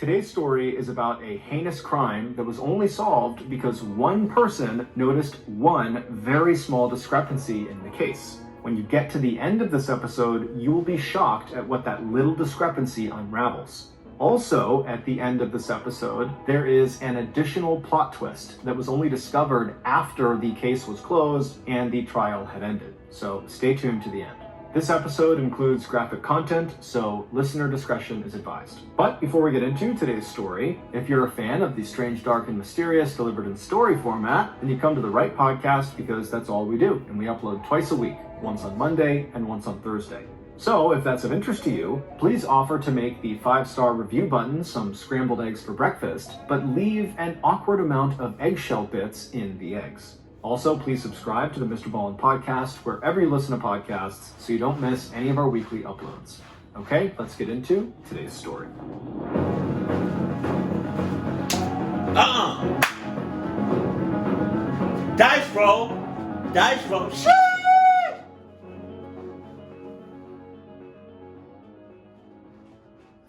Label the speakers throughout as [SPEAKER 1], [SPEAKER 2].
[SPEAKER 1] Today's story is about a heinous crime that was only solved because one person noticed one very small discrepancy in the case. When you get to the end of this episode, you will be shocked at what that little discrepancy unravels. Also, at the end of this episode, there is an additional plot twist that was only discovered after the case was closed and the trial had ended. So stay tuned to the end. This episode includes graphic content, so listener discretion is advised. But before we get into today's story, if you're a fan of the strange, dark, and mysterious delivered in story format, then you come to the right podcast because that's all we do, and we upload twice a week, once on Monday and once on Thursday. So if that's of interest to you, please offer to make the 5-star review button some scrambled eggs for breakfast, but leave an awkward amount of eggshell bits in the eggs. Also, please subscribe to the MrBallen podcast wherever you listen to podcasts so you don't miss any of our weekly uploads. Okay, let's get into today's story.
[SPEAKER 2] Dice roll! Dice roll! Shit!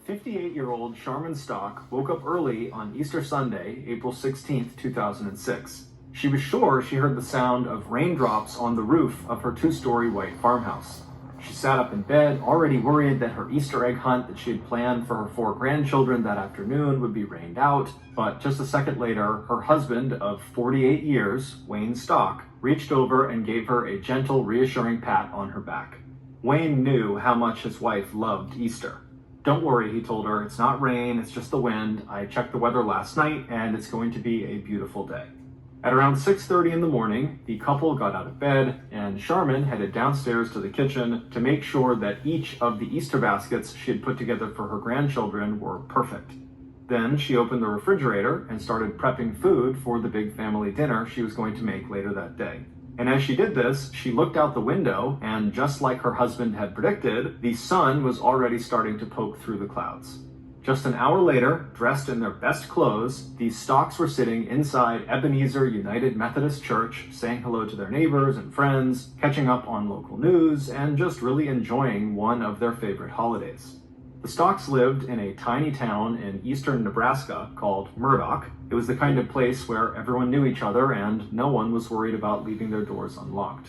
[SPEAKER 1] 58-year-old Charmin Stock woke up early on Easter Sunday, April 16th, 2006. She was sure she heard the sound of raindrops on the roof of her 2-story white farmhouse. She sat up in bed, already worried that her Easter egg hunt that she had planned for her 4 grandchildren that afternoon would be rained out. But just a second later, her husband of 48 years, Wayne Stock, reached over and gave her a gentle, reassuring pat on her back. Wayne knew how much his wife loved Easter. "Don't worry," he told her, "it's not rain, it's just the wind. I checked the weather last night and it's going to be a beautiful day." At around 6:30 in the morning, the couple got out of bed and Charmin headed downstairs to the kitchen to make sure that each of the Easter baskets she had put together for her grandchildren were perfect. Then she opened the refrigerator and started prepping food for the big family dinner she was going to make later that day. And as she did this, she looked out the window and just like her husband had predicted, the sun was already starting to poke through the clouds. Just an hour later, dressed in their best clothes, these Stocks were sitting inside Ebenezer United Methodist Church, saying hello to their neighbors and friends, catching up on local news, and just really enjoying one of their favorite holidays. The Stocks lived in a tiny town in eastern Nebraska called Murdoch. It was the kind of place where everyone knew each other and no one was worried about leaving their doors unlocked.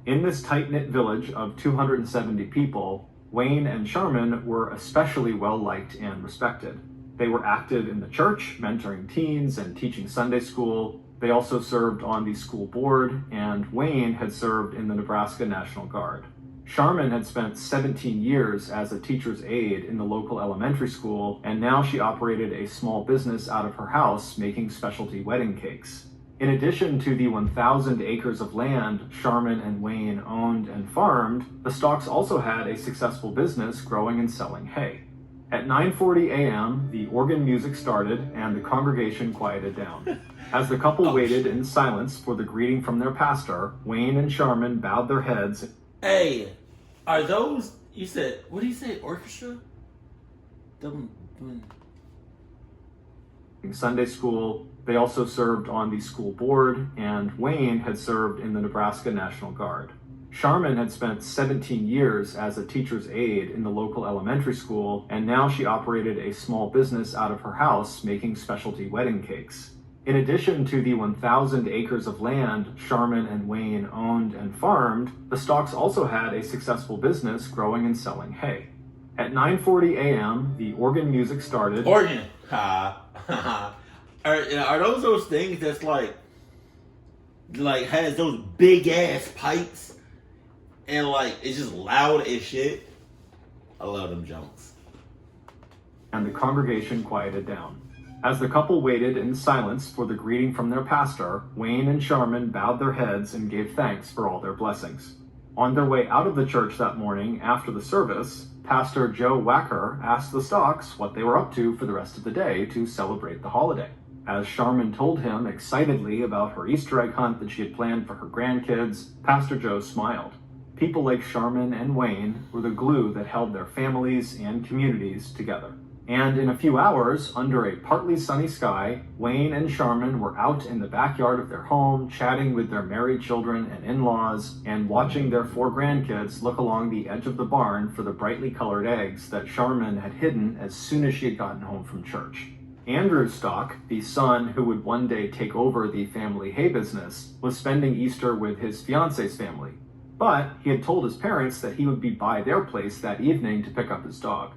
[SPEAKER 1] In this tight-knit village of 270 people, Wayne and Charmin were especially well-liked and respected. They were active in the church, mentoring teens and teaching Sunday school. They also served on the school board, and Wayne had served in the Nebraska National Guard. Charmin had spent 17 years as a teacher's aide in the local elementary school, and now she operated a small business out of her house making specialty wedding cakes. In addition to the 1,000 acres of land Charmin and Wayne owned and farmed, the Stocks also had a successful business growing and selling hay. At 9:40 a.m., the organ music started and the congregation quieted down. As the couple waited in silence for the greeting from their pastor, Wayne and Charmin bowed their heads.
[SPEAKER 2] Hey, are those, you said, what do you say, orchestra?
[SPEAKER 1] Sunday school. They also served on the school board, and Wayne had served in the Nebraska National Guard. Charmin had spent 17 years as a teacher's aide in the local elementary school, and now she operated a small business out of her house making specialty wedding cakes. In addition to the 1,000 acres of land Charmin and Wayne owned and farmed, the Stocks also had a successful business growing and selling hay. At 9:40 a.m., the organ music started.
[SPEAKER 2] Organ. Ha ha. Are those things that's like has those big ass pipes and like it's just loud as shit? I love them junks.
[SPEAKER 1] And the congregation quieted down. As the couple waited in silence for the greeting from their pastor, Wayne and Charmin bowed their heads and gave thanks for all their blessings. On their way out of the church that morning after the service, Pastor Joe Wacker asked the Stocks what they were up to for the rest of the day to celebrate the holiday. As Charmin told him excitedly about her Easter egg hunt that she had planned for her grandkids, Pastor Joe smiled. People like Charmin and Wayne were the glue that held their families and communities together. And in a few hours, under a partly sunny sky, Wayne and Sharman were out in the backyard of their home, chatting with their married children and in-laws, and watching their 4 grandkids look along the edge of the barn for the brightly colored eggs that Sharman had hidden as soon as she had gotten home from church. Andrew Stock, the son who would one day take over the family hay business, was spending Easter with his fiance's family. But he had told his parents that he would be by their place that evening to pick up his dog.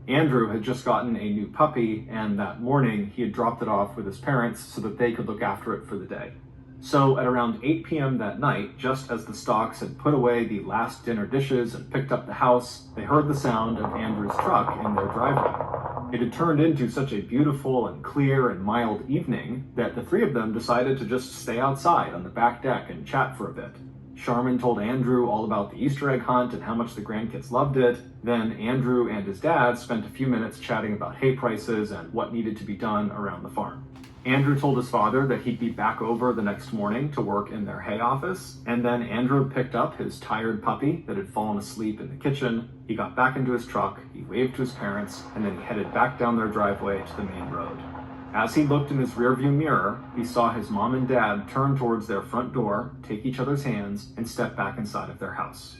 [SPEAKER 1] Andrew had just gotten a new puppy, and that morning he had dropped it off with his parents so that they could look after it for the day. So at around 8 p.m. that night, just as the Stocks had put away the last dinner dishes and picked up the house, they heard the sound of Andrew's truck in their driveway. It had turned into such a beautiful and clear and mild evening that the 3 of them decided to just stay outside on the back deck and chat for a bit. Sharman told Andrew all about the Easter egg hunt and how much the grandkids loved it. Then Andrew and his dad spent a few minutes chatting about hay prices and what needed to be done around the farm. Andrew told his father that he'd be back over the next morning to work in their hay office, and then Andrew picked up his tired puppy that had fallen asleep in the kitchen. He got back into his truck, he waved to his parents, and then he headed back down their driveway to the main road. As he looked in his rearview mirror, he saw his mom and dad turn towards their front door, take each other's hands, and step back inside of their house.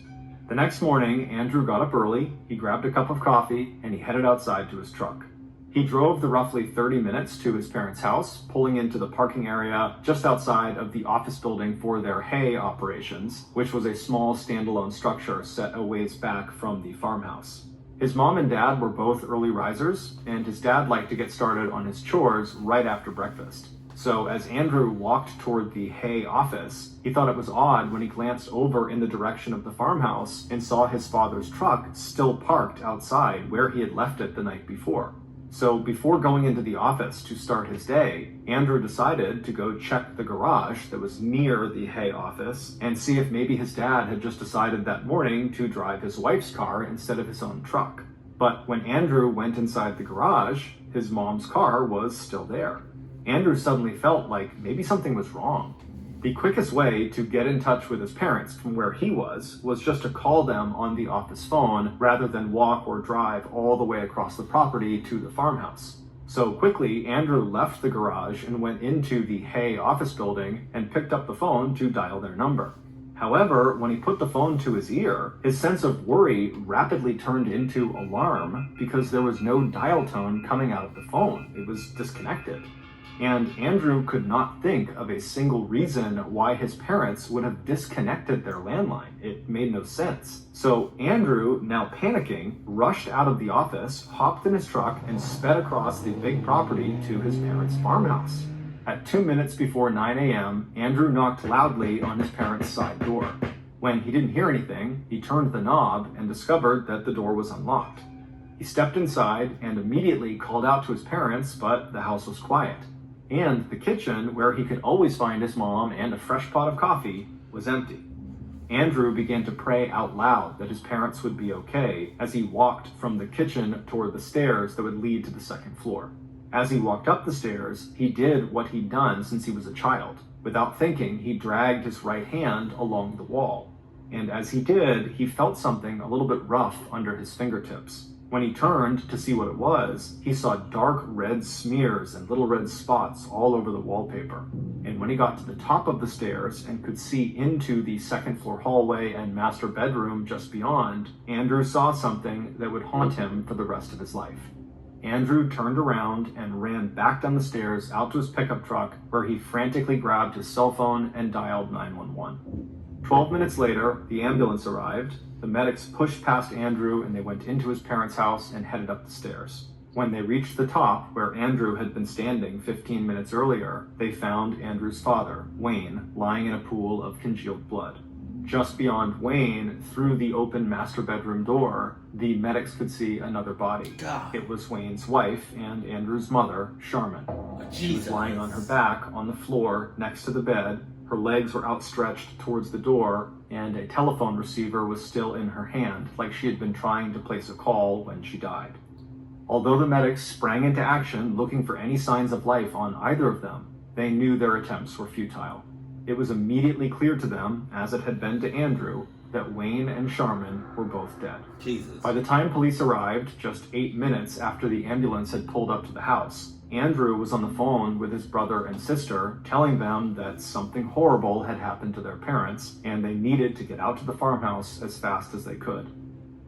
[SPEAKER 1] The next morning, Andrew got up early, he grabbed a cup of coffee, and he headed outside to his truck. He drove the roughly 30 minutes to his parents' house, pulling into the parking area just outside of the office building for their hay operations, which was a small standalone structure set a ways back from the farmhouse. His mom and dad were both early risers, and his dad liked to get started on his chores right after breakfast. So as Andrew walked toward the hay office, he thought it was odd when he glanced over in the direction of the farmhouse and saw his father's truck still parked outside where he had left it the night before. So before going into the office to start his day, Andrew decided to go check the garage that was near the hay office and see if maybe his dad had just decided that morning to drive his wife's car instead of his own truck. But when Andrew went inside the garage, his mom's car was still there. Andrew suddenly felt like maybe something was wrong. The quickest way to get in touch with his parents from where he was just to call them on the office phone rather than walk or drive all the way across the property to the farmhouse. So quickly, Andrew left the garage and went into the hay office building and picked up the phone to dial their number. However, when he put the phone to his ear, his sense of worry rapidly turned into alarm because there was no dial tone coming out of the phone. It was disconnected. And Andrew could not think of a single reason why his parents would have disconnected their landline. It made no sense. So Andrew, now panicking, rushed out of the office, hopped in his truck, and sped across the big property to his parents' farmhouse. At 2 minutes before 9 a.m., Andrew knocked loudly on his parents' side door. When he didn't hear anything, he turned the knob and discovered that the door was unlocked. He stepped inside and immediately called out to his parents, but the house was quiet. And the kitchen, where he could always find his mom and a fresh pot of coffee, was empty. Andrew began to pray out loud that his parents would be okay as he walked from the kitchen toward the stairs that would lead to the second floor. As he walked up the stairs, he did what he'd done since he was a child. Without thinking, he dragged his right hand along the wall. And as he did, he felt something a little bit rough under his fingertips. When he turned to see what it was, he saw dark red smears and little red spots all over the wallpaper. And when he got to the top of the stairs and could see into the second floor hallway and master bedroom just beyond, Andrew saw something that would haunt him for the rest of his life. Andrew turned around and ran back down the stairs out to his pickup truck, where he frantically grabbed his cell phone and dialed 911. 12 minutes later, the ambulance arrived. The medics pushed past Andrew and they went into his parents' house and headed up the stairs. When they reached the top, where Andrew had been standing 15 minutes earlier, they found Andrew's father, Wayne, lying in a pool of congealed blood. Just beyond Wayne, through the open master bedroom door, the medics could see another body.
[SPEAKER 2] God.
[SPEAKER 1] It was Wayne's wife and Andrew's mother, Sharman. She was lying on her back on the floor next to the bed. Her legs were outstretched towards the door, and a telephone receiver was still in her hand, like she had been trying to place a call when she died. Although the medics sprang into action looking for any signs of life on either of them, they knew their attempts were futile. It was immediately clear to them, as it had been to Andrew, that Wayne and Sharman were both dead.
[SPEAKER 2] Jesus.
[SPEAKER 1] By the time police arrived, just 8 minutes after the ambulance had pulled up to the house, Andrew was on the phone with his brother and sister, telling them that something horrible had happened to their parents, and they needed to get out to the farmhouse as fast as they could.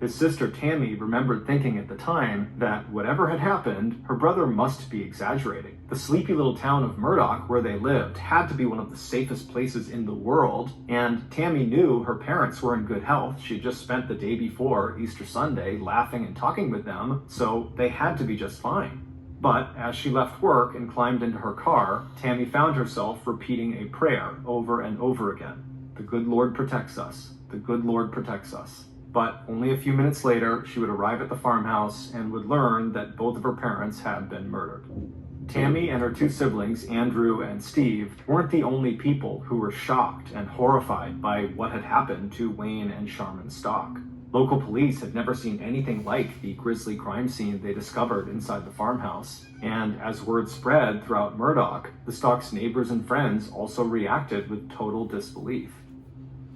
[SPEAKER 1] His sister Tammy remembered thinking at the time that whatever had happened, her brother must be exaggerating. The sleepy little town of Murdoch, where they lived, had to be one of the safest places in the world, and Tammy knew her parents were in good health. She just spent the day before, Easter Sunday, laughing and talking with them, so they had to be just fine. But as she left work and climbed into her car, Tammy found herself repeating a prayer over and over again. The good Lord protects us. The good Lord protects us. But only a few minutes later, she would arrive at the farmhouse and would learn that both of her parents had been murdered. Tammy and her two siblings, Andrew and Steve, weren't the only people who were shocked and horrified by what had happened to Wayne and Sharman Stock. Local police had never seen anything like the grisly crime scene they discovered inside the farmhouse, and as word spread throughout Murdoch, the Stock's neighbors and friends also reacted with total disbelief.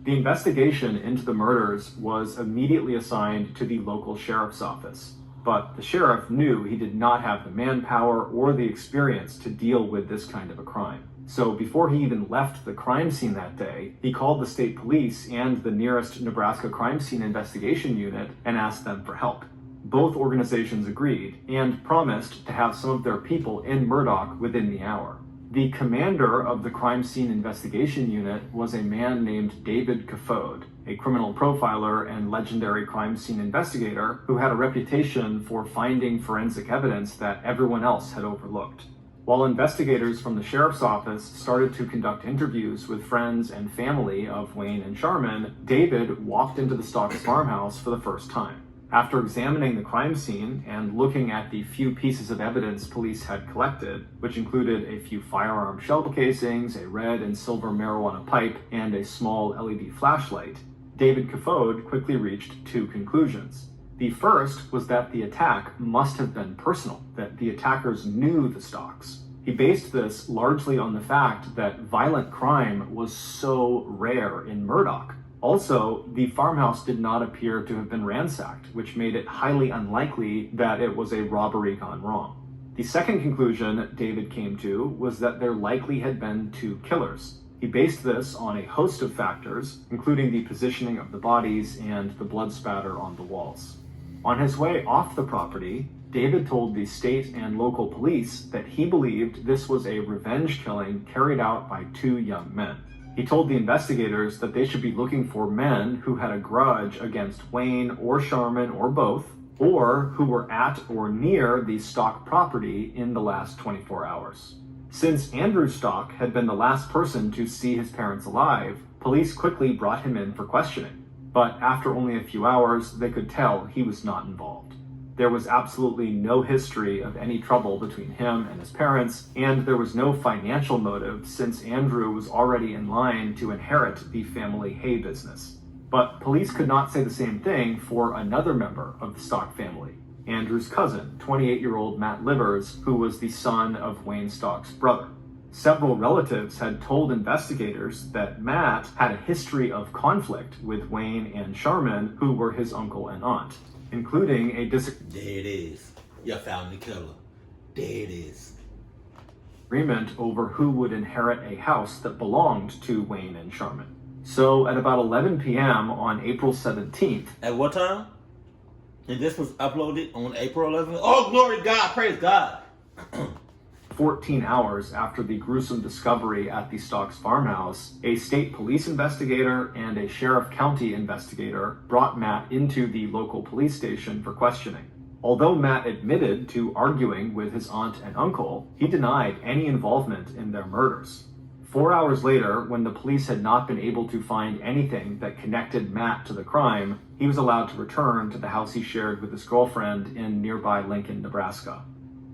[SPEAKER 1] The investigation into the murders was immediately assigned to the local sheriff's office, but the sheriff knew he did not have the manpower or the experience to deal with this kind of a crime. So before he even left the crime scene that day, he called the state police and the nearest Nebraska Crime Scene Investigation Unit and asked them for help. Both organizations agreed and promised to have some of their people in Murdoch within the hour. The commander of the Crime Scene Investigation Unit was a man named David Caffode, a criminal profiler and legendary crime scene investigator who had a reputation for finding forensic evidence that everyone else had overlooked. While investigators from the sheriff's office started to conduct interviews with friends and family of Wayne and Sharman, David walked into the Stocks farmhouse for the first time. After examining the crime scene and looking at the few pieces of evidence police had collected, which included a few firearm shell casings, a red and silver marijuana pipe, and a small LED flashlight, David Caffode quickly reached two conclusions. The first was that the attack must have been personal, that the attackers knew the Stocks. He based this largely on the fact that violent crime was so rare in Murdoch. Also, the farmhouse did not appear to have been ransacked, which made it highly unlikely that it was a robbery gone wrong. The second conclusion David came to was that there likely had been two killers. He based this on a host of factors, including the positioning of the bodies and the blood spatter on the walls. On his way off the property, David told the state and local police that he believed this was a revenge killing carried out by two young men. He told the investigators that they should be looking for men who had a grudge against Wayne or Sharman or both, or who were at or near the Stock property in the last 24 hours. Since Andrew Stock had been the last person to see his parents alive, police quickly brought him in for questioning. But after only a few hours, they could tell he was not involved. There was absolutely no history of any trouble between him and his parents, and there was no financial motive since Andrew was already in line to inherit the family hay business. But police could not say the same thing for another member of the Stock family, Andrew's cousin, 28-year-old Matt Livers, who was the son of Wayne Stock's brother. Several relatives had told investigators that Matt had a history of conflict with Wayne and Sharman, who were his uncle and aunt, including a disagreement
[SPEAKER 2] There it is. You found the killer. There it is.
[SPEAKER 1] over who would inherit a house that belonged to Wayne and Sharman. So at about 11 p.m. on April 17th,
[SPEAKER 2] At what time? And this was uploaded on April 11th? Oh, glory to God. Praise God.
[SPEAKER 1] 14 hours after the gruesome discovery at the Stocks farmhouse, a state police investigator and a sheriff county investigator brought Matt into the local police station for questioning. Although Matt admitted to arguing with his aunt and uncle, he denied any involvement in their murders. 4 hours later, when the police had not been able to find anything that connected Matt to the crime, he was allowed to return to the house he shared with his girlfriend in nearby Lincoln, Nebraska.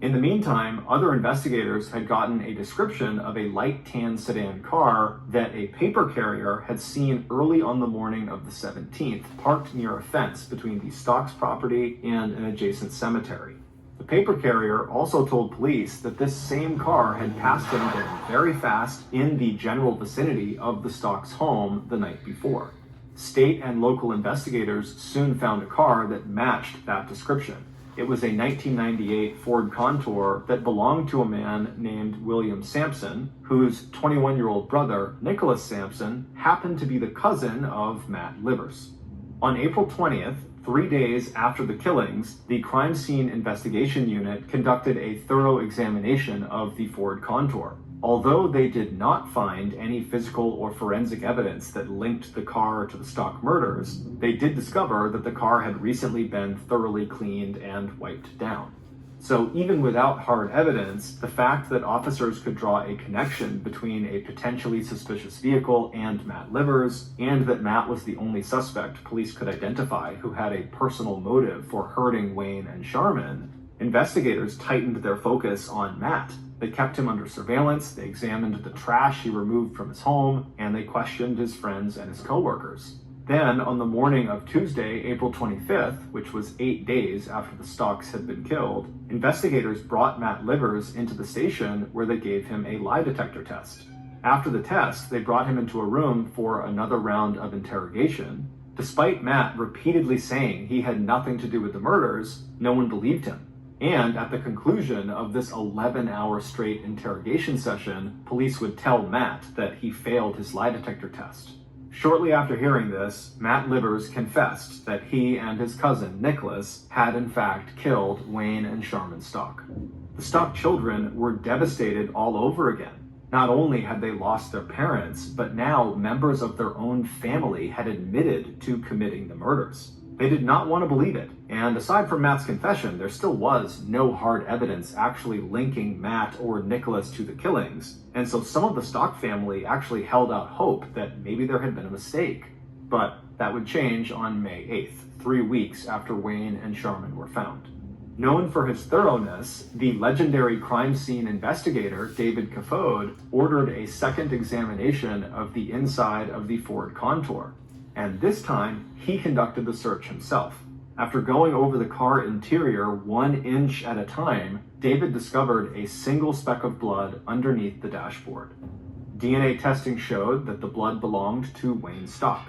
[SPEAKER 1] In the meantime, other investigators had gotten a description of a light tan sedan car that a paper carrier had seen early on the morning of the 17th, parked near a fence between the Stocks property and an adjacent cemetery. The paper carrier also told police that this same car had passed him going very fast in the general vicinity of the Stocks home the night before. State and local investigators soon found a car that matched that description. It was a 1998 Ford Contour that belonged to a man named William Sampson, whose 21-year-old brother, Nicholas Sampson, happened to be the cousin of Matt Livers. On April 20th, 3 days after the killings, the Crime Scene Investigation Unit conducted a thorough examination of the Ford Contour. Although they did not find any physical or forensic evidence that linked the car to the Stock murders, they did discover that the car had recently been thoroughly cleaned and wiped down. So even without hard evidence, the fact that officers could draw a connection between a potentially suspicious vehicle and Matt Livers, and that Matt was the only suspect police could identify who had a personal motive for hurting Wayne and Sharman, investigators tightened their focus on Matt. They kept him under surveillance, they examined the trash he removed from his home, and they questioned his friends and his coworkers. Then, on the morning of Tuesday, April 25th, which was 8 days after the Stocks had been killed, investigators brought Matt Livers into the station where they gave him a lie detector test. After the test, they brought him into a room for another round of interrogation. Despite Matt repeatedly saying he had nothing to do with the murders, no one believed him. And at the conclusion of this 11-hour straight interrogation session, police would tell Matt that he failed his lie detector test. Shortly after hearing this, Matt Livers confessed that he and his cousin, Nicholas, had in fact killed Wayne and Sharman Stock. The Stock children were devastated all over again. Not only had they lost their parents, but now members of their own family had admitted to committing the murders. They did not want to believe it, and aside from Matt's confession, there still was no hard evidence actually linking Matt or Nicholas to the killings, and so some of the Stock family actually held out hope that maybe there had been a mistake. But that would change on May 8th, 3 weeks after Wayne and Sharman were found. Known for his thoroughness, the legendary crime scene investigator David Caffode ordered a second examination of the inside of the Ford Contour. And this time, he conducted the search himself. After going over the car interior 1 inch at a time, David discovered a single speck of blood underneath the dashboard. DNA testing showed that the blood belonged to Wayne Stock.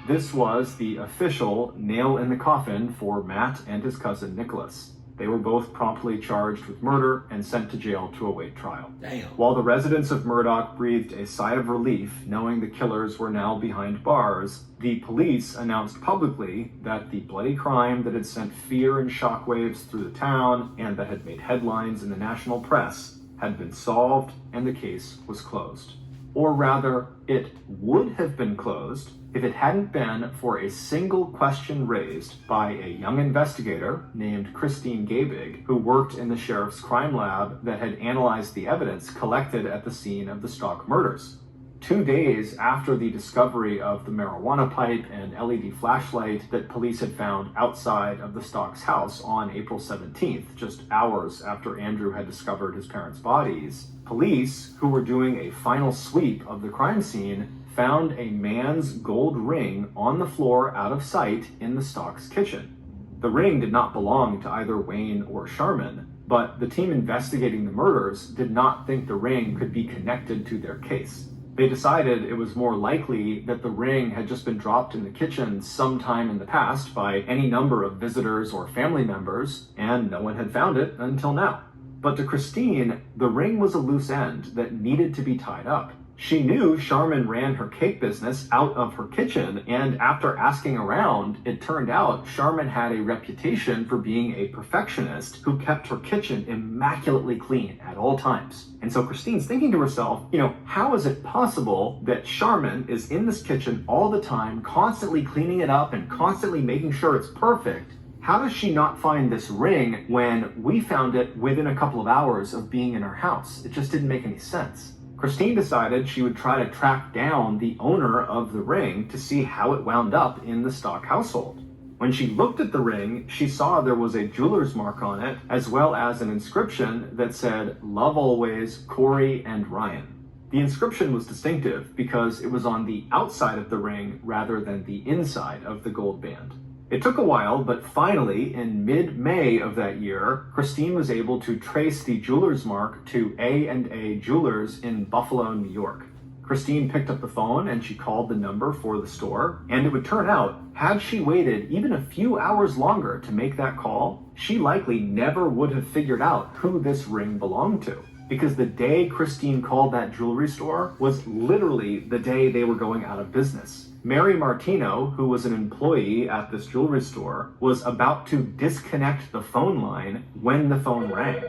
[SPEAKER 1] This was the official nail in the coffin for Matt and his cousin Nicholas. They were both promptly charged with murder and sent to jail to await trial.
[SPEAKER 2] Damn.
[SPEAKER 1] While the residents of Murdoch breathed a sigh of relief knowing the killers were now behind bars, the police announced publicly that the bloody crime that had sent fear and shockwaves through the town and that had made headlines in the national press had been solved and the case was closed. Or rather, it would have been closed if it hadn't been for a single question raised by a young investigator named Christine Gabig, who worked in the sheriff's crime lab that had analyzed the evidence collected at the scene of the Stock murders. 2 days after the discovery of the marijuana pipe and LED flashlight that police had found outside of the Stock's house on April 17th, just hours after Andrew had discovered his parents' bodies, police, who were doing a final sweep of the crime scene, found a man's gold ring on the floor out of sight in the Stock's kitchen. The ring did not belong to either Wayne or Sharman, but the team investigating the murders did not think the ring could be connected to their case. They decided it was more likely that the ring had just been dropped in the kitchen sometime in the past by any number of visitors or family members, and no one had found it until now. But to Christine, the ring was a loose end that needed to be tied up. She knew Sharman ran her cake business out of her kitchen, and after asking around, it turned out Sharman had a reputation for being a perfectionist who kept her kitchen immaculately clean at all times. And so Christine's thinking to herself, how is it possible that Sharman is in this kitchen all the time, constantly cleaning it up and constantly making sure it's perfect? How does she not find this ring when we found it within a couple of hours of being in our house? It just didn't make any sense. Christine decided she would try to track down the owner of the ring to see how it wound up in the Stock household. When she looked at the ring, she saw there was a jeweler's mark on it, as well as an inscription that said, "Love always, Corey and Ryan." The inscription was distinctive because it was on the outside of the ring rather than the inside of the gold band. It took a while, but finally, in mid-May of that year, Christine was able to trace the jeweler's mark to A&A Jewelers in Buffalo, New York. Christine picked up the phone and she called the number for the store, and it would turn out, had she waited even a few hours longer to make that call, she likely never would have figured out who this ring belonged to. Because the day Christine called that jewelry store was literally the day they were going out of business. Mary Martino, who was an employee at this jewelry store, was about to disconnect the phone line when the phone rang.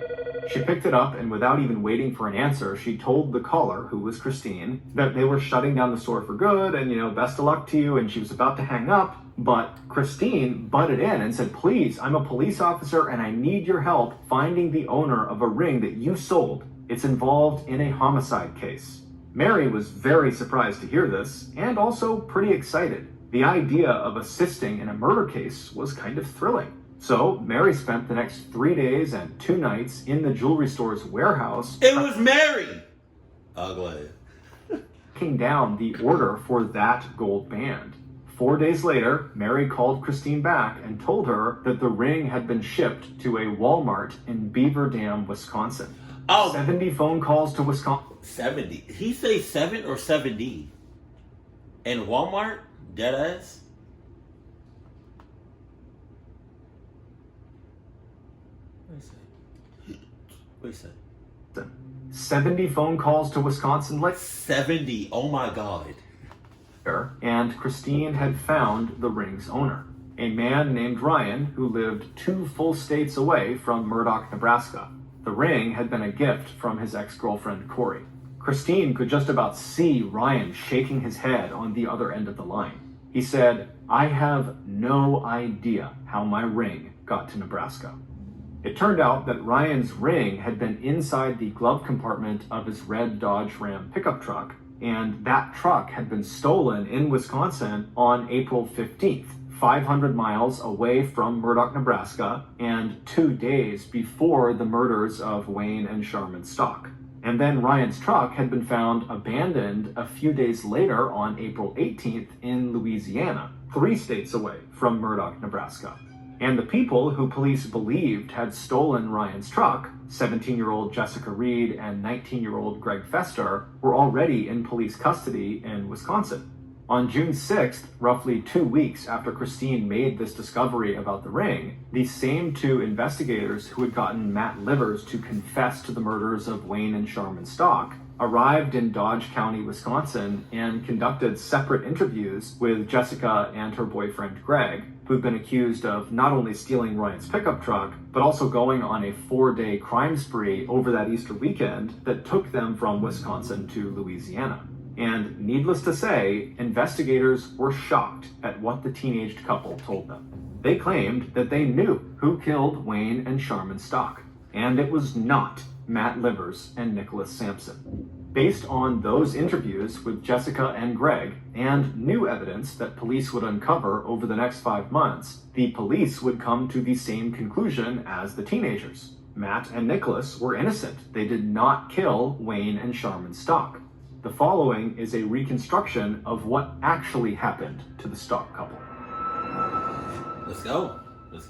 [SPEAKER 1] She picked it up, and without even waiting for an answer, she told the caller, who was Christine, that they were shutting down the store for good and, best of luck to you, and she was about to hang up. But Christine butted in and said, "Please, I'm a police officer and I need your help finding the owner of a ring that you sold. It's involved in a homicide case." Mary was very surprised to hear this, and also pretty excited. The idea of assisting in a murder case was kind of thrilling. So Mary spent the next 3 days and 2 nights in the jewelry store's warehouse.
[SPEAKER 2] It was Mary! Ugly.
[SPEAKER 1] Tracking down the order for that gold band. 4 days later, Mary called Christine back and told her that the ring had been shipped to a Walmart in Beaver Dam, Wisconsin.
[SPEAKER 2] Oh.
[SPEAKER 1] 70 phone calls to Wisconsin.
[SPEAKER 2] 70. He say 7 or 70? And Walmart? Deadass? What is that?
[SPEAKER 1] 70 phone calls to Wisconsin.
[SPEAKER 2] 70. Oh my God.
[SPEAKER 1] And Christine had found the ring's owner, a man named Ryan who lived 2 full states away from Murdoch, Nebraska. The ring had been a gift from his ex-girlfriend, Corey. Christine could just about see Ryan shaking his head on the other end of the line. He said, "I have no idea how my ring got to Nebraska." It turned out that Ryan's ring had been inside the glove compartment of his red Dodge Ram pickup truck, and that truck had been stolen in Wisconsin on April 15th, 500 miles away from Murdoch, Nebraska, and 2 days before the murders of Wayne and Sharman Stock. And then Ryan's truck had been found abandoned a few days later on April 18th in Louisiana, 3 states away from Murdoch, Nebraska. And the people who police believed had stolen Ryan's truck, 17-year-old Jessica Reed and 19-year-old Greg Fester, were already in police custody in Wisconsin. On June 6th, roughly 2 weeks after Christine made this discovery about the ring, these same 2 investigators who had gotten Matt Livers to confess to the murders of Wayne and Sharman Stock arrived in Dodge County, Wisconsin, and conducted separate interviews with Jessica and her boyfriend Greg, who'd been accused of not only stealing Ryan's pickup truck, but also going on a 4-day crime spree over that Easter weekend that took them from Wisconsin to Louisiana. And needless to say, investigators were shocked at what the teenaged couple told them. They claimed that they knew who killed Wayne and Sharman Stock, and it was not Matt Livers and Nicholas Sampson. Based on those interviews with Jessica and Greg, and new evidence that police would uncover over the next 5 months, the police would come to the same conclusion as the teenagers. Matt and Nicholas were innocent. They did not kill Wayne and Sharman Stock. The following is a reconstruction of what actually happened to the Stock couple.
[SPEAKER 2] Let's go.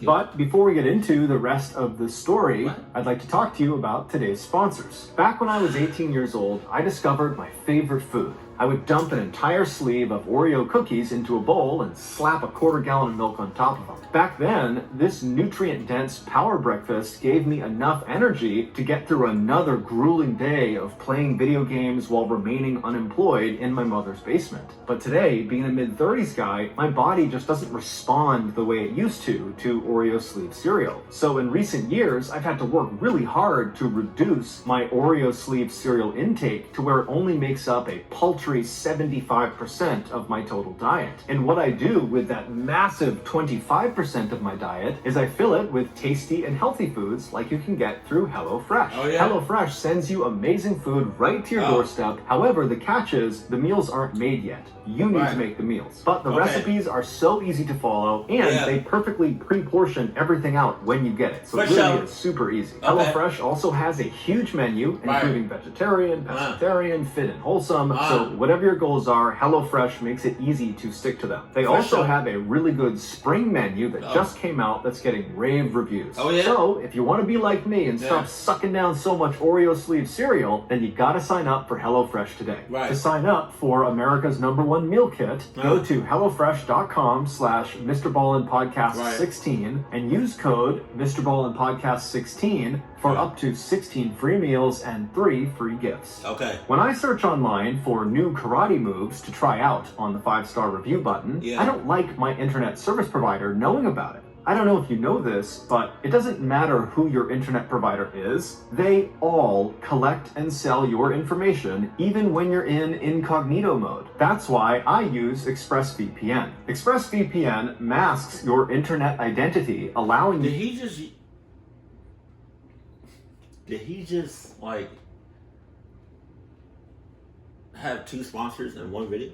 [SPEAKER 1] But before we get into the rest of the story, I'd like to talk to you about today's sponsors. Back when I was 18 years old, I discovered my favorite food. I would dump an entire sleeve of Oreo cookies into a bowl and slap a 1/4 gallon of milk on top of them. Back then, this nutrient-dense power breakfast gave me enough energy to get through another grueling day of playing video games while remaining unemployed in my mother's basement. But today, being a mid-30s guy, my body just doesn't respond the way it used to Oreo sleeve cereal. So in recent years, I've had to work really hard to reduce my Oreo sleeve cereal intake to where it only makes up a paltry 75% of my total diet. And what I do with that massive 25% of my diet is I fill it with tasty and healthy foods like you can get through HelloFresh.
[SPEAKER 2] Oh, yeah?
[SPEAKER 1] HelloFresh sends you amazing food right to your doorstep. However, the catch is the meals aren't made yet. You need to make the meals. But the recipes are so easy to follow, and they perfectly pre-portion everything out when you get it. So it really is super easy. HelloFresh also has a huge menu, including vegetarian, pescatarian, fit and wholesome. So whatever your goals are, HelloFresh makes it easy to stick to them. They also have a really good spring menu that just came out that's getting rave reviews.
[SPEAKER 2] Oh, yeah?
[SPEAKER 1] So if you want to be like me and stop sucking down so much Oreo sleeve cereal, then you gotta sign up for HelloFresh today.
[SPEAKER 2] Right.
[SPEAKER 1] To sign up for America's #1 meal kit, go to HelloFresh.com/MrBallenPodcast16 and use code MrBallenPodcast16 for up to 16 free meals and 3 free gifts.
[SPEAKER 2] Okay.
[SPEAKER 1] When I search online for new karate moves to try out on the 5-star review button, I don't like my internet service provider knowing about it. I don't know if you know this, but it doesn't matter who your internet provider is. They all collect and sell your information even when you're in incognito mode. That's why I use ExpressVPN. ExpressVPN masks your internet identity, allowing you...
[SPEAKER 2] Did he just like have 2 sponsors in one video?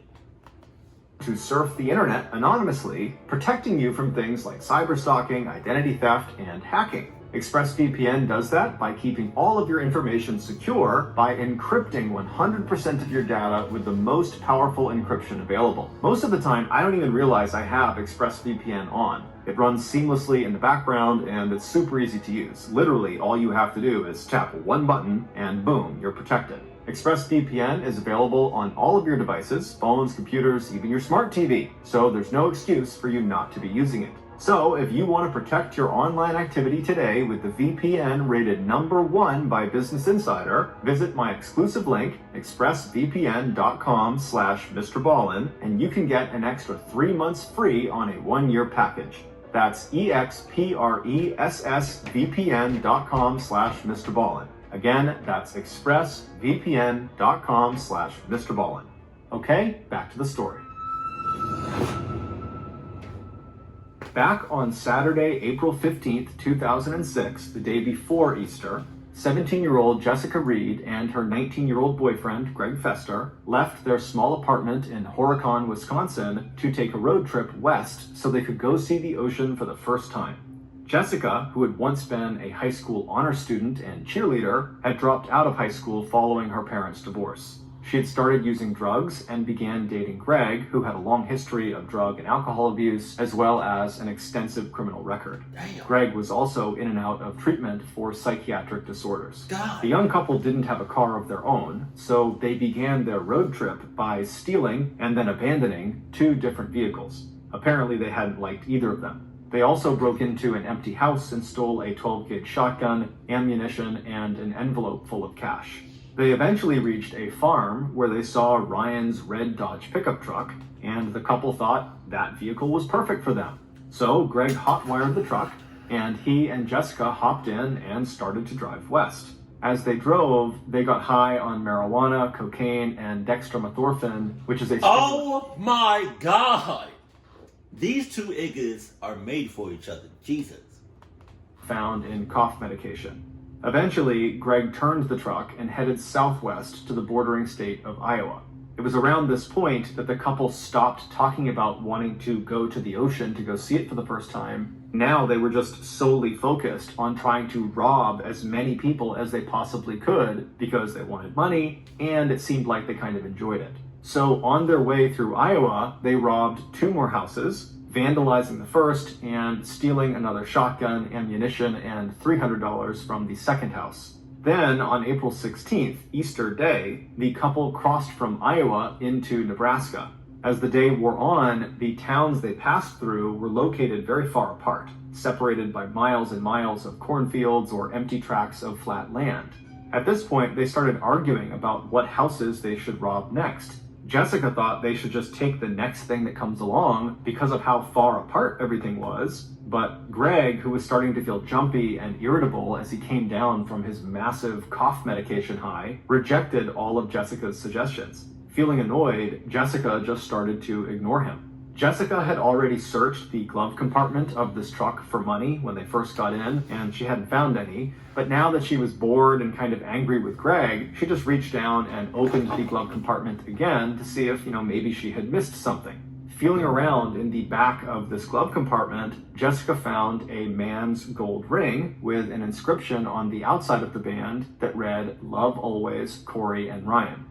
[SPEAKER 1] To surf the internet anonymously, protecting you from things like cyberstalking, identity theft, and hacking. ExpressVPN does that by keeping all of your information secure by encrypting 100% of your data with the most powerful encryption available. Most of the time, I don't even realize I have ExpressVPN on. It runs seamlessly in the background and it's super easy to use. Literally, all you have to do is tap one button and boom, you're protected. ExpressVPN is available on all of your devices, phones, computers, even your smart TV. So there's no excuse for you not to be using it. So if you want to protect your online activity today with the VPN rated #1 by Business Insider, visit my exclusive link, expressvpn.com/MrBallen, and you can get an extra 3 months free on a 1-year package. That's expressvpn.com/MrBallen. Again, that's expressvpn.com/MrBallen. Okay, back to the story. Back on Saturday, April 15th, 2006, the day before Easter, 17-year-old Jessica Reed and her 19-year-old boyfriend, Greg Fester, left their small apartment in Horicon, Wisconsin to take a road trip west so they could go see the ocean for the first time. Jessica, who had once been a high school honor student and cheerleader, had dropped out of high school following her parents' divorce. She had started using drugs and began dating Greg, who had a long history of drug and alcohol abuse, as well as an extensive criminal record.
[SPEAKER 2] Damn.
[SPEAKER 1] Greg was also in and out of treatment for psychiatric disorders.
[SPEAKER 2] God.
[SPEAKER 1] The young couple didn't have a car of their own, so they began their road trip by stealing and then abandoning 2 different vehicles. Apparently they hadn't liked either of them. They also broke into an empty house and stole a 12-gauge shotgun, ammunition, and an envelope full of cash. They eventually reached a farm where they saw Ryan's red Dodge pickup truck, and the couple thought that vehicle was perfect for them. So Greg hotwired the truck, and he and Jessica hopped in and started to drive west. As they drove, they got high on marijuana, cocaine, and dextromethorphan, which is a...
[SPEAKER 2] Oh my God! These 2 niggas are made for each other. Jesus.
[SPEAKER 1] ...found in cough medication. Eventually, Greg turned the truck and headed southwest to the bordering state of Iowa. It was around this point that the couple stopped talking about wanting to go to the ocean to go see it for the first time. Now they were just solely focused on trying to rob as many people as they possibly could because they wanted money and it seemed like they kind of enjoyed it. So on their way through Iowa, they robbed 2 more houses, vandalizing the first and stealing another shotgun, ammunition, and $300 from the second house. Then, on April 16th, Easter Day, the couple crossed from Iowa into Nebraska. As the day wore on, the towns they passed through were located very far apart, separated by miles and miles of cornfields or empty tracts of flat land. At this point, they started arguing about what houses they should rob next. Jessica thought they should just take the next thing that comes along because of how far apart everything was. But Greg, who was starting to feel jumpy and irritable as he came down from his massive cough medication high, rejected all of Jessica's suggestions. Feeling annoyed, Jessica just started to ignore him. Jessica had already searched the glove compartment of this truck for money when they first got in, and she hadn't found any. But now that she was bored and kind of angry with Greg, she just reached down and opened the glove compartment again to see if, maybe she had missed something. Feeling around in the back of this glove compartment, Jessica found a man's gold ring with an inscription on the outside of the band that read, "Love always, Corey and Ryan."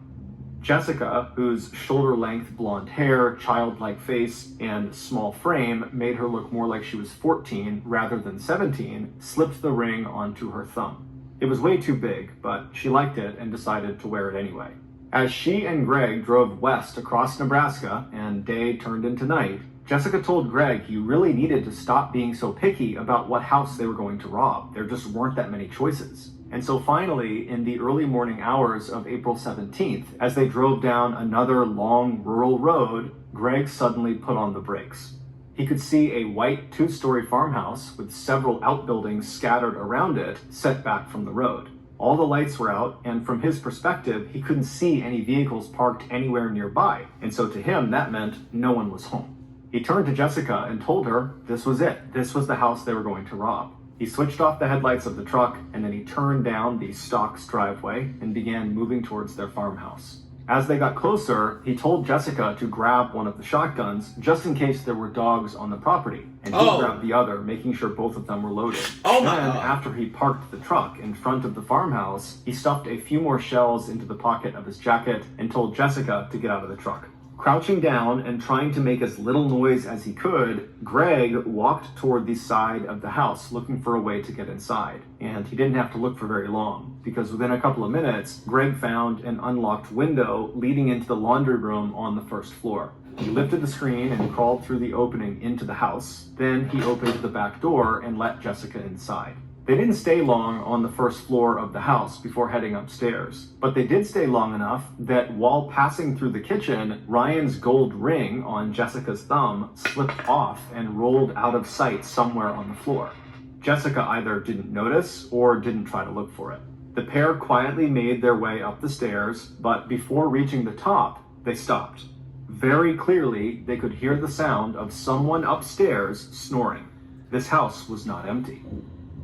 [SPEAKER 1] Jessica, whose shoulder-length blonde hair, childlike face, and small frame made her look more like she was 14 rather than 17, slipped the ring onto her thumb. It was way too big, but she liked it and decided to wear it anyway. As she and Greg drove west across Nebraska and day turned into night, Jessica told Greg he really needed to stop being so picky about what house they were going to rob. There just weren't that many choices. And so finally, in the early morning hours of April 17th, as they drove down another long rural road, Greg suddenly put on the brakes. He could see a white two-story farmhouse with several outbuildings scattered around it, set back from the road. All the lights were out, and from his perspective, he couldn't see any vehicles parked anywhere nearby, and so to him, that meant no one was home. He turned to Jessica and told her this was it. This was the house they were going to rob. He switched off the headlights of the truck, and then he turned down the Stocks driveway and began moving towards their farmhouse. As they got closer, he told Jessica to grab one of the shotguns just in case there were dogs on the property, and he grabbed the other, making sure both of them were loaded. Then, after he parked the truck in front of the farmhouse, he stuffed a few more shells into the pocket of his jacket and told Jessica to get out of the truck. Crouching down and trying to make as little noise as he could, Greg walked toward the side of the house looking for a way to get inside. And he didn't have to look for very long, because within a couple of minutes, Greg found an unlocked window leading into the laundry room on the first floor. He lifted the screen and crawled through the opening into the house. Then he opened the back door and let Jessica inside. They didn't stay long on the first floor of the house before heading upstairs, but they did stay long enough that while passing through the kitchen, Ryan's gold ring on Jessica's thumb slipped off and rolled out of sight somewhere on the floor. Jessica either didn't notice or didn't try to look for it. The pair quietly made their way up the stairs, but before reaching the top, they stopped. Very clearly, they could hear the sound of someone upstairs snoring. This house was not empty.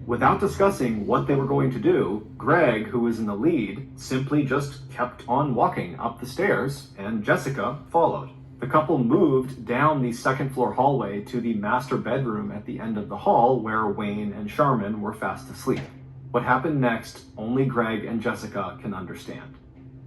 [SPEAKER 1] Without discussing what they were going to do, Greg, who was in the lead, simply just kept on walking up the stairs, and Jessica followed. The couple moved down the second floor hallway to the master bedroom at the end of the hall where Wayne and Charmin were fast asleep. What happened next, only Greg and Jessica can understand.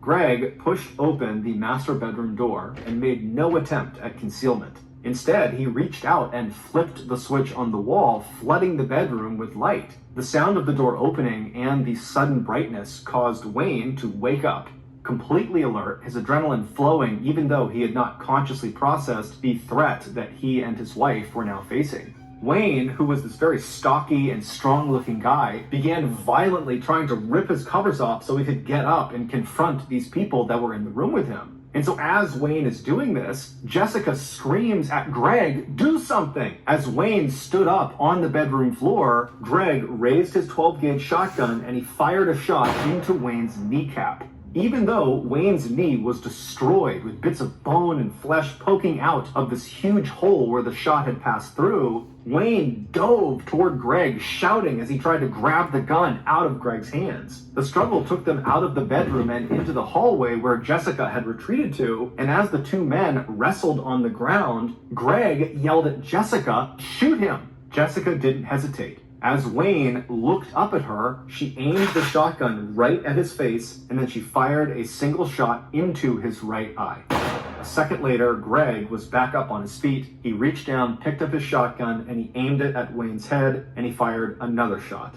[SPEAKER 1] Greg pushed open the master bedroom door and made no attempt at concealment. Instead, he reached out and flipped the switch on the wall, flooding the bedroom with light. The sound of the door opening and the sudden brightness caused Wayne to wake up, completely alert, his adrenaline flowing even though he had not consciously processed the threat that he and his wife were now facing. Wayne, who was this very stocky and strong-looking guy, began violently trying to rip his covers off so he could get up and confront these people that were in the room with him. And so as Wayne is doing this, Jessica screams at Greg, "Do something!" As Wayne stood up on the bedroom floor, Greg raised his 12-gauge shotgun and he fired a shot into Wayne's kneecap. Even though Wayne's knee was destroyed with bits of bone and flesh poking out of this huge hole where the shot had passed through, Wayne dove toward Greg, shouting as he tried to grab the gun out of Greg's hands. The struggle took them out of the bedroom and into the hallway where Jessica had retreated to, and as the two men wrestled on the ground, Greg yelled at Jessica, "Shoot him!" Jessica didn't hesitate. As Wayne looked up at her, she aimed the shotgun right at his face, and then she fired a single shot into his right eye. A second later, Greg was back up on his feet. He reached down, picked up his shotgun, and he aimed it at Wayne's head, and he fired another shot.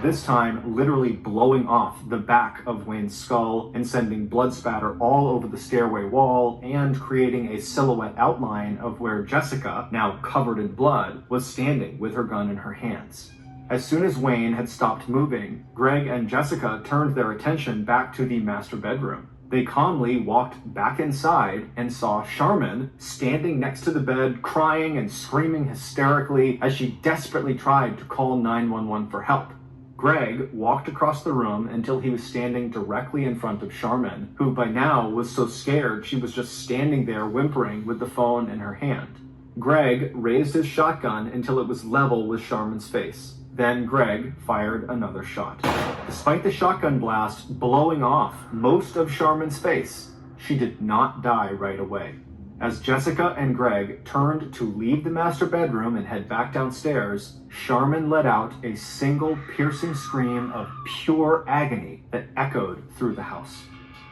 [SPEAKER 1] This time, literally blowing off the back of Wayne's skull and sending blood spatter all over the stairway wall and creating a silhouette outline of where Jessica, now covered in blood, was standing with her gun in her hands. As soon as Wayne had stopped moving, Greg and Jessica turned their attention back to the master bedroom. They calmly walked back inside and saw Charmin standing next to the bed, crying and screaming hysterically as she desperately tried to call 911 for help. Greg walked across the room until he was standing directly in front of Charmin, who by now was so scared she was just standing there whimpering with the phone in her hand. Greg raised his shotgun until it was level with Charmin's face. Then Greg fired another shot. Despite the shotgun blast blowing off most of Charmin's face, she did not die right away. As Jessica and Greg turned to leave the master bedroom and head back downstairs, Charmin let out a single piercing scream of pure agony that echoed through the house.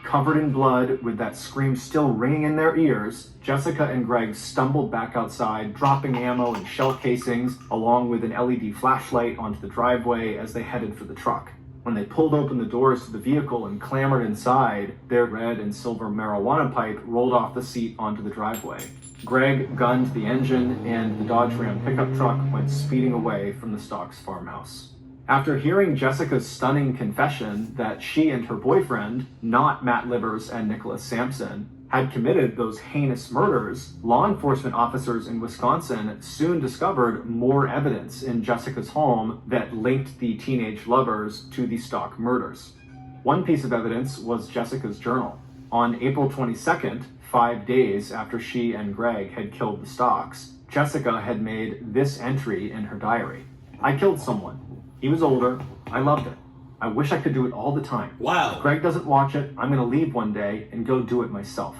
[SPEAKER 1] Covered in blood, with that scream still ringing in their ears, Jessica and Greg stumbled back outside, dropping ammo and shell casings, along with an LED flashlight onto the driveway as they headed for the truck. When they pulled open the doors to the vehicle and clambered inside, their red and silver marijuana pipe rolled off the seat onto the driveway. Greg gunned the engine, and the Dodge Ram pickup truck went speeding away from the Stocks farmhouse. After hearing Jessica's stunning confession that she and her boyfriend, not Matt Livers and Nicholas Sampson, had committed those heinous murders, law enforcement officers in Wisconsin soon discovered more evidence in Jessica's home that linked the teenage lovers to the Stock murders. One piece of evidence was Jessica's journal. On April 22nd, 5 days after she and Greg had killed the Stocks, Jessica had made this entry in her diary. "I killed someone. He was older. I loved it. I wish I could do it all the time.
[SPEAKER 2] Wow.
[SPEAKER 1] If Greg doesn't watch it, I'm going to leave one day and go do it myself."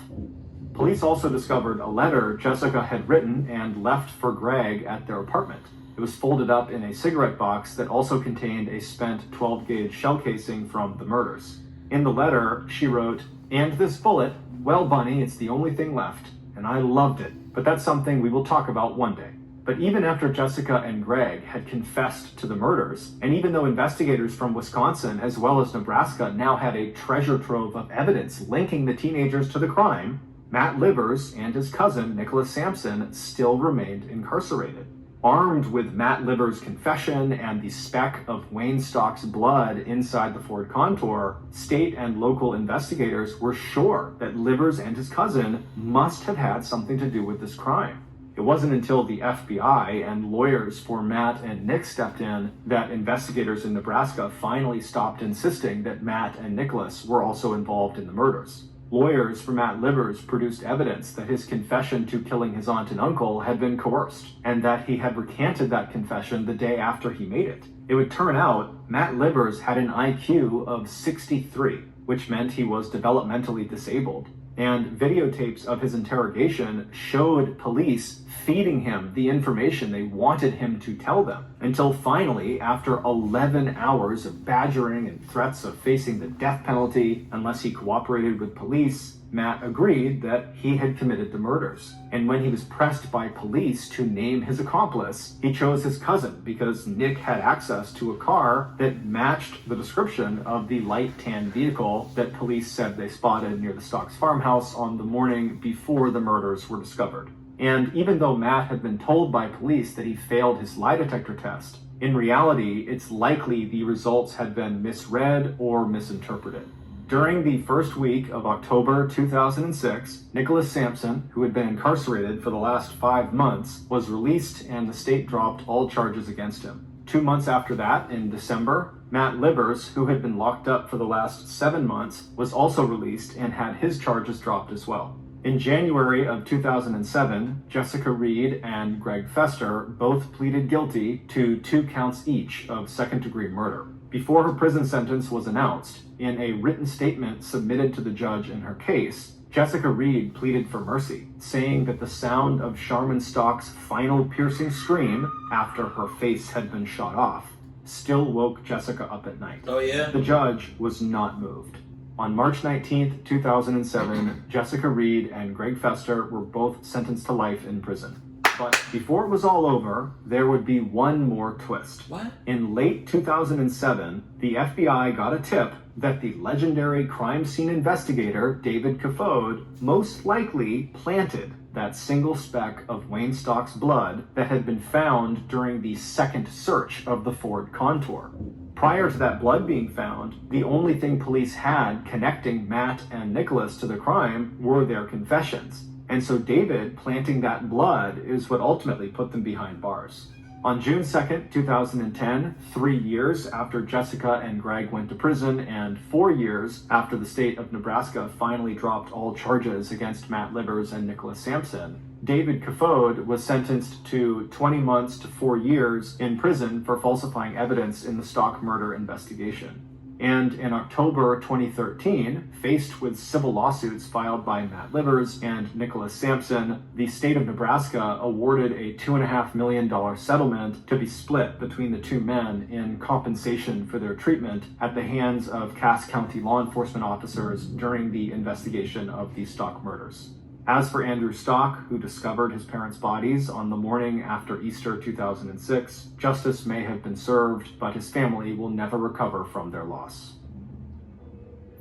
[SPEAKER 1] Police also discovered a letter Jessica had written and left for Greg at their apartment. It was folded up in a cigarette box that also contained a spent 12-gauge shell casing from the murders. In the letter, she wrote, "And this bullet, well, Bunny, it's the only thing left, and I loved it, but that's something we will talk about one day." But even after Jessica and Greg had confessed to the murders, and even though investigators from Wisconsin as well as Nebraska now had a treasure trove of evidence linking the teenagers to the crime, Matt Livers and his cousin Nicholas Sampson still remained incarcerated. Armed with Matt Livers' confession and the speck of Wayne Stock's blood inside the Ford Contour, state and local investigators were sure that Livers and his cousin must have had something to do with this crime. It wasn't until the FBI and lawyers for Matt and Nick stepped in that investigators in Nebraska finally stopped insisting that Matt and Nicholas were also involved in the murders. Lawyers for Matt Livers produced evidence that his confession to killing his aunt and uncle had been coerced, and that he had recanted that confession the day after he made it. It would turn out Matt Livers had an IQ of 63, which meant he was developmentally disabled. And videotapes of his interrogation showed police feeding him the information they wanted him to tell them, until finally, after 11 hours of badgering and threats of facing the death penalty unless he cooperated with police, Matt agreed that he had committed the murders. And when he was pressed by police to name his accomplice, he chose his cousin because Nick had access to a car that matched the description of the light tan vehicle that police said they spotted near the Stocks farmhouse on the morning before the murders were discovered. And even though Matt had been told by police that he failed his lie detector test, in reality, it's likely the results had been misread or misinterpreted. During the first week of October 2006, Nicholas Sampson, who had been incarcerated for the last 5 months, was released and the state dropped all charges against him. 2 months after that, in December, Matt Livers, who had been locked up for the last 7 months, was also released and had his charges dropped as well. In January of 2007, Jessica Reed and Greg Fester both pleaded guilty to 2 counts each of second-degree murder. Before her prison sentence was announced, in a written statement submitted to the judge in her case, Jessica Reed pleaded for mercy, saying that the sound of Sharman Stock's final piercing scream after her face had been shot off still woke Jessica up at night.
[SPEAKER 2] Oh, yeah?
[SPEAKER 1] The judge was not moved. On March 19, 2007, Jessica Reed and Greg Fester were both sentenced to life in prison. But before it was all over, there would be one more twist.
[SPEAKER 2] What?
[SPEAKER 1] In late 2007, the FBI got a tip that the legendary crime scene investigator, David Kafode, most likely planted that single speck of Wayne Stock's blood that had been found during the second search of the Ford Contour. Prior to that blood being found, the only thing police had connecting Matt and Nicholas to the crime were their confessions. And so David planting that blood is what ultimately put them behind bars. On June 2nd, 2010, 3 years after Jessica and Greg went to prison and 4 years after the state of Nebraska finally dropped all charges against Matt Livers and Nicholas Sampson, David Kafode was sentenced to 20 months to 4 years in prison for falsifying evidence in the Stock murder investigation. And in October 2013, faced with civil lawsuits filed by Matt Livers and Nicholas Sampson, the state of Nebraska awarded a $2.5 million settlement to be split between the two men in compensation for their treatment at the hands of Cass County law enforcement officers during the investigation of the Stock murders. As for Andrew Stock, who discovered his parents' bodies on the morning after Easter 2006, justice may have been served, but his family will never recover from their loss.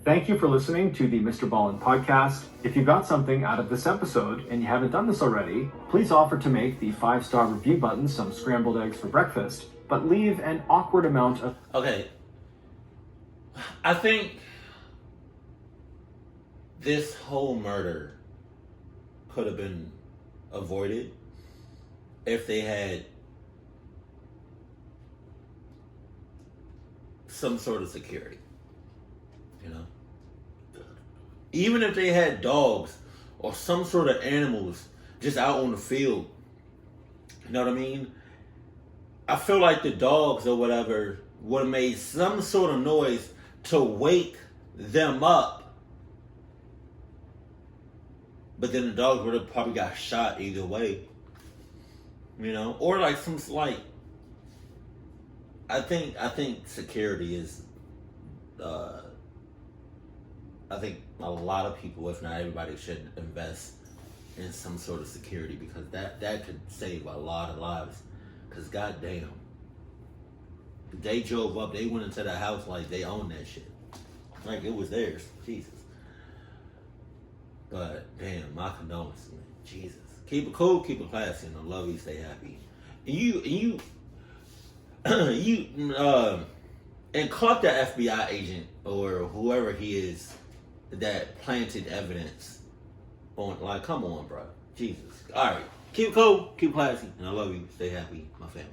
[SPEAKER 1] Thank you for listening to the MrBallen podcast. If you got something out of this episode and you haven't done this already, please offer to make the 5-star review button some scrambled eggs for breakfast, but leave an awkward amount of...
[SPEAKER 2] Okay. I think this whole murder could have been avoided if they had some sort of security, you know? Even if they had dogs or some sort of animals just out on the field, you know what I mean? I feel like the dogs or whatever would have made some sort of noise to wake them up. But then the dogs would have probably got shot either way. You know? Or like some like I think security is I think a lot of people, if not everybody, should invest in some sort of security, because that could save a lot of lives. Cause goddamn, they drove up, they went into the house like they owned that shit. Like it was theirs. Jesus. But damn, my condolences, man. Jesus. Keep it cool, keep it classy, and I love you, stay happy. And clock that FBI agent or whoever he is that planted evidence on, like, come on, bro. Jesus. Alright. Keep it cool, keep it classy, and I love you, stay happy, my family.